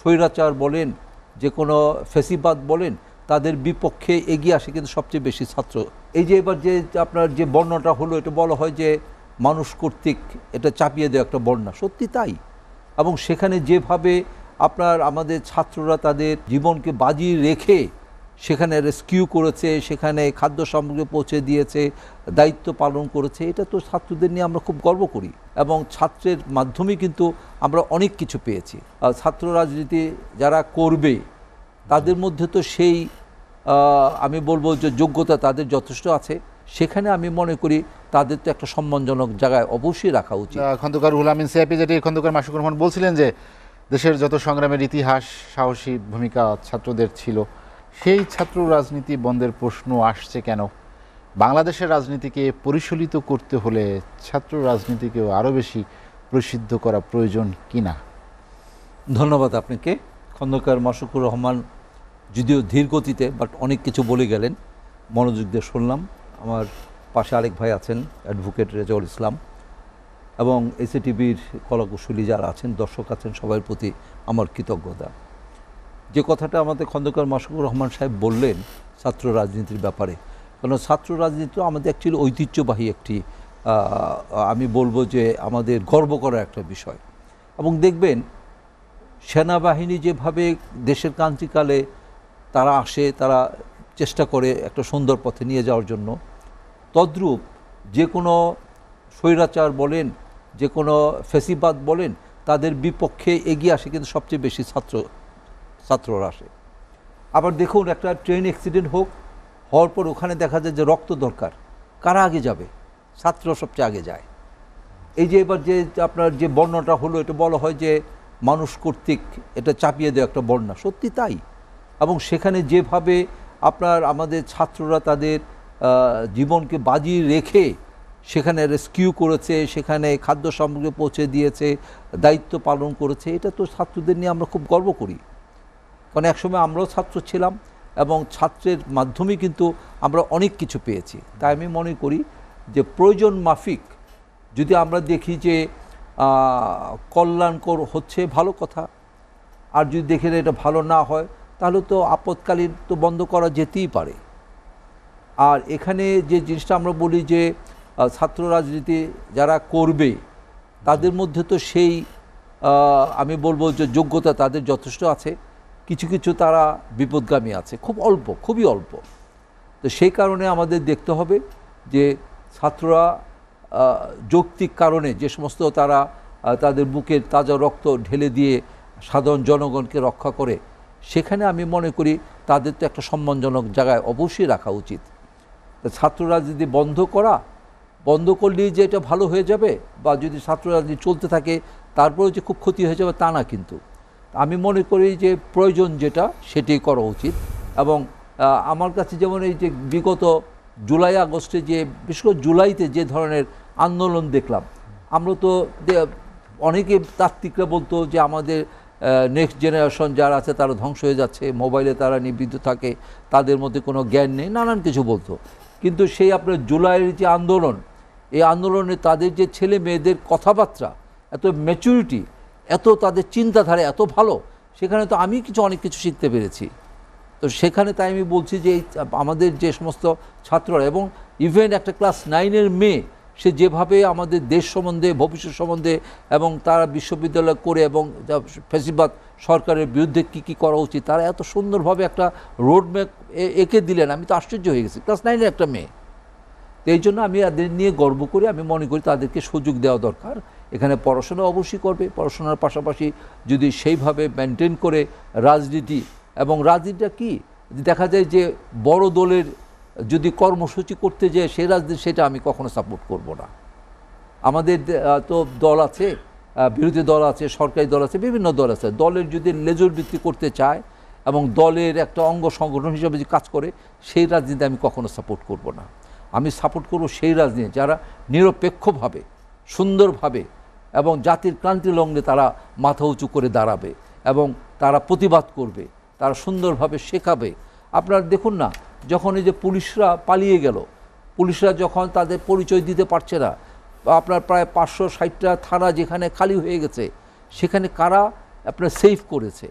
স্বৈরাচার বলেন, যে কোনো ফেসিবাদ বলেন, তাদের বিপক্ষে এগিয়ে আসে কিন্তু সবচেয়ে বেশি ছাত্র। এই যে এবার যে আপনার যে বর্ণনাটা হলো, এটা বলা হয় যে মানুষ কর্তৃক এটা চাপিয়ে দেওয়া একটা বর্ণনা, সত্যি তাই। এবং সেখানে যেভাবে আপনার আমাদের ছাত্ররা তাদের জীবনকে বাজি রেখে সেখানে রেস্কিউ করেছে, সেখানে খাদ্য সামগ্রী পৌঁছে দিয়েছে, দায়িত্ব পালন করেছে, এটা তো ছাত্রদের নিয়ে আমরা খুব গর্ব করি। এবং ছাত্রের মাধ্যমে কিন্তু আমরা অনেক কিছু পেয়েছি। ছাত্র রাজনীতি যারা করবে তাদের মধ্যে তো সেই আমি বলবো যে যোগ্যতা তাদের যথেষ্ট আছে। সেখানে আমি মনে করি তাদের তো একটা সম্মানজনক জায়গায় অবশ্যই রাখা উচিত। খন্দকার রুহুল আমিন সিআইপি যেটি খন্দকার মাশরুকুর রহমান বলছিলেন যে দেশের যত সংগ্রামের ইতিহাস, সাহসী ভূমিকা ছাত্রদের ছিল, সেই ছাত্র রাজনীতি বন্ধের প্রশ্ন আসছে কেন? বাংলাদেশের রাজনীতিকে পরিশীলিত করতে হলে ছাত্র রাজনীতিকেও আরও বেশি প্রসিদ্ধ করা প্রয়োজন কিনা? ধন্যবাদ আপনাকে। খন্দকার মাশরুকুর রহমান যদিও ধীর গতিতে বাট অনেক কিছু বলে গেলেন, মনোযোগ দিয়ে শুনলাম। আমার পাশে আরেক ভাই আছেন অ্যাডভোকেট রেজাউল ইসলাম, এবং এসএটিভির কলাকুশলী যারা আছেন, দর্শক আছেন, সবার প্রতি আমার কৃতজ্ঞতা। যে কথাটা আমাদের খন্দকার মাশরুকুর রহমান সাহেব বললেন ছাত্র রাজনীতির ব্যাপারে, কারণ ছাত্র রাজনীতি আমাদের অ্যাকচুয়ালি ঐতিহ্যবাহী একটি, আমি বলবো যে আমাদের গর্ব করার একটা বিষয়। এবং দেখবেন সেনাবাহিনী যেভাবে দেশের ক্রান্তিকালে তারা আসে, তারা চেষ্টা করে একটা সুন্দর পথে নিয়ে যাওয়ার জন্য, তদ্রূপ যে কোনো স্বৈরাচার বলেন, যে কোনো ফেসিবাদ বলেন, তাদের বিপক্ষে এগিয়ে আসে কিন্তু সবচেয়ে বেশি ছাত্ররা আসে। আবার দেখুন একটা ট্রেন অ্যাক্সিডেন্ট হওয়ার পর ওখানে দেখা যায় যে রক্ত দরকার, কারা আগে যাবে? ছাত্র সবচেয়ে আগে যায়। এই যে এবার যে আপনার যে বর্ণনাটা হলো, এটা বলা হয় যে মানুষ কর্তৃক এটা চাপিয়ে দেওয়া একটা বর্ণনা, সত্যি তাই। এবং সেখানে যেভাবে আপনার আমাদের ছাত্ররা তাদের জীবনকে বাজি রেখে সেখানে রেস্কিউ করেছে, সেখানে খাদ্য সামগ্রী পৌঁছে দিয়েছে, দায়িত্ব পালন করেছে, এটা তো ছাত্রদের নিয়ে আমরা খুব গর্ব করি। কারণ একসময় আমরাও ছাত্র ছিলাম এবং ছাত্রের মাধ্যমে কিন্তু আমরা অনেক কিছু পেয়েছি। তাই আমি মনে করি যে প্রয়োজন মাফিক যদি আমরা দেখি যে কল্যাণকর হচ্ছে, ভালো কথা। আর যদি দেখে এটা ভালো না হয়, তাহলে তো আপৎকালীন তো বন্ধ করা যেতেই পারে। আর এখানে যে জিনিসটা আমরা বলি যে ছাত্র রাজনীতি যারা করবে তাদের মধ্যে তো সেই আমি বলবো যে যোগ্যতা তাদের যথেষ্ট আছে, কিছু কিছু তারা বিপদগামী আছে, খুব অল্প, খুবই অল্প। তো সেই কারণে আমাদের দেখতে হবে যে ছাত্ররা যৌক্তিক কারণে যে সমস্ত তারা তাদের বুকের তাজা রক্ত ঢেলে দিয়ে সাধারণ জনগণকে রক্ষা করে, সেখানে আমি মনে করি তাদের তো একটা সম্মানজনক জায়গায় অবশ্যই রাখা উচিত। ছাত্র রাজনীতি বন্ধ করলেই যে এটা ভালো হয়ে যাবে, বা যদি ছাত্র রাজনীতি চলতে থাকে তারপরেও যে খুব ক্ষতি হয়ে যাবে তা না। কিন্তু আমি মনে করি যে প্রয়োজন যেটা সেটাই করা উচিত। এবং আমার কাছে যেমন এই যে বিগত জুলাই আগস্টে যে বিশেষ করে জুলাইতে যে ধরনের আন্দোলন দেখলাম, আমরা তো অনেকে তাত্ত্বিকরা বলতো যে আমাদের নেক্সট জেনারেশন যারা আছে তারা ধ্বংস হয়ে যাচ্ছে, মোবাইলে তারা নিবৃত্ত থাকে, তাদের মধ্যে কোনো জ্ঞান নেই, নানান কিছু বলতো। কিন্তু সেই আপনার জুলাইয়ের যে আন্দোলন, এই আন্দোলনে তাদের যে ছেলে মেয়েদের কথাবার্তা, এত ম্যাচুরিটি, এত তাদের চিন্তাধারা এত ভালো, সেখানে তো আমি অনেক কিছু শিখতে পেরেছি। তো সেখানে তাই আমি বলছি যে আমাদের যে সমস্ত ছাত্ররা, এবং ইভেন একটা ক্লাস 9-এর মেয়ে, সে যেভাবে আমাদের দেশ সম্বন্ধে, ভবিষ্যৎ সম্বন্ধে, এবং তারা বিশ্ববিদ্যালয় করে এবং ফ্যাসিবাদ সরকারের বিরুদ্ধে কী করা উচিত, তারা এত সুন্দরভাবে একটা রোডম্যাপ এঁকে দিলেন, আমি তো আশ্চর্য হয়ে গেছি। ক্লাস 9-এর একটা মেয়ে। তো এই জন্য আমি এদের নিয়ে গর্ব করি। আমি মনে করি তাদেরকে সুযোগ দেওয়া দরকার। এখানে পড়াশোনা অবশ্যই করবে, পড়াশোনার পাশাপাশি যদি সেইভাবে মেনটেন করে রাজনীতি, এবং রাজনীতিটা কি দেখা যায় যে বড় দলের যদি কর্মসূচি করতে যায় সেই রাজনীতি, সেটা আমি কখনো সাপোর্ট করব না। আমাদের তো দল আছে, বিরোধী দল আছে, সরকারি দল আছে, বিভিন্ন দল আছে। দলের যদি লেজুর ভিত্তি করতে চায় এবং দলের একটা অঙ্গ সংগঠন হিসেবে যে কাজ করে, সেই রাজনীতি আমি কখনো সাপোর্ট করব না। আমি সাপোর্ট করব সেই রাজনীতি যারা নিরপেক্ষভাবে, সুন্দরভাবে এবং জাতির ক্রান্তি লগ্নে তারা মাথা উঁচু করে দাঁড়াবে এবং তারা প্রতিবাদ করবে, তারা সুন্দরভাবে শেখাবে। আপনারা দেখুন না, যখন এই যে পুলিশরা পালিয়ে গেল, পুলিশরা যখন তাদের পরিচয় দিতে পারছে না, আপনার প্রায় 560টা থানা যেখানে খালি হয়ে গেছে, সেখানে কারা আপনার সেভ করেছে,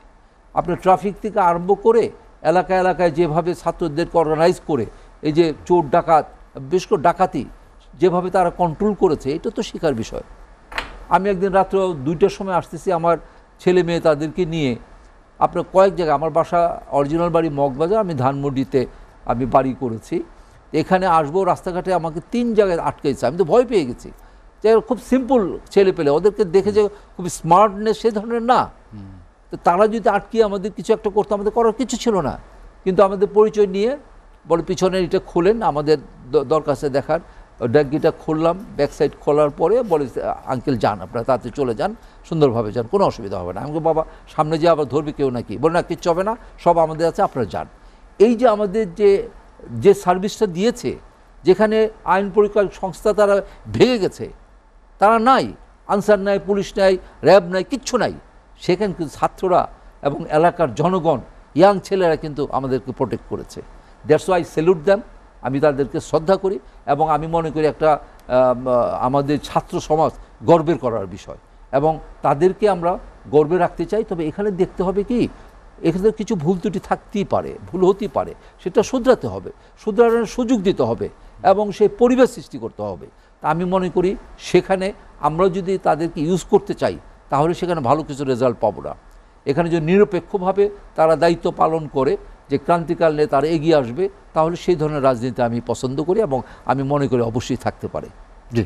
আপনার ট্রাফিক থেকে আরম্ভ করে এলাকায় এলাকায় যেভাবে ছাত্রদেরকে অর্গানাইজ করে এই যে চোর ডাকাত, বিশেষ করে ডাকাতি যেভাবে তারা কন্ট্রোল করেছে, এটা তো শেখার বিষয়। আমি একদিন রাত্র 2টার সময় আসতেছি আমার ছেলে মেয়ে তাদেরকে নিয়ে, আপনার কয়েক জায়গায়, আমার বাসা অরিজিনাল বাড়ি মগবাজার, আমি ধানমন্ডিতে আমি বাড়ি করেছি। এখানে আসবো, রাস্তাঘাটে আমাকে 3 জায়গায় আটকেছে, আমি তো ভয় পেয়ে গেছি। যে খুব সিম্পল ছেলে পেলে, ওদেরকে দেখে যে খুব স্মার্টনেস সে ধরনের না, তো তারা যদি আটকিয়ে আমাদের কিছু একটা করতো, আমাদের করার কিছু ছিল না। কিন্তু আমাদের পরিচয় নিয়ে বলে পিছনে এটা খোলেন, আমাদের দরকার আছে দেখার, ড্যাগিটা খুললাম, ব্যাক সাইড খোলার পরে বলে আঙ্কেল যান, আপনারা তাড়াতাড়ি চলে যান, সুন্দরভাবে যান, কোনো অসুবিধা হবে না। আমাকে বাবা সামনে যে আবার ধরবে কেউ নাকি, বলে না কিচ্ছু হবে না, সব আমাদের আছে, আপনারা যান। এই যে আমাদের যে সার্ভিসটা দিয়েছে, যেখানে আইন পরিচালক সংস্থা তারা ভেঙে গেছে, তারা নাই, আনসার নাই, পুলিশ নাই, র্যাব নাই, কিচ্ছু নাই, সেখানে কিন্তু ছাত্ররা এবং এলাকার জনগণ, ইয়াং ছেলেরা কিন্তু আমাদেরকে প্রোটেক্ট করেছে। দ্যাটস ওয়াই স্যালুট দ্যাম, আমি তাদেরকে শ্রদ্ধা করি এবং আমি মনে করি একটা আমাদের ছাত্র সমাজ গর্বের করার বিষয় এবং তাদেরকে আমরা গর্বে রাখতে চাই। তবে এখানে দেখতে হবে কি, এখানে কিছু ভুল ত্রুটি থাকতেই পারে, ভুল হতেই পারে, সেটা শুধরাতে হবে, শুধরানোর সুযোগ দিতে হবে এবং সেই পরিবেশ সৃষ্টি করতে হবে। তা আমি মনে করি সেখানে আমরা যদি তাদেরকে ইউজ করতে চাই, তাহলে সেখানে ভালো কিছু রেজাল্ট পাবো না। এখানে যদি নিরপেক্ষভাবে তারা দায়িত্ব পালন করে যে ক্রান্তিকাল নিয়ে তারা এগিয়ে আসবে, তাহলে সেই ধরনের রাজনীতি আমি পছন্দ করি এবং আমি মনে করি অবশ্যই থাকতে পারে। জি।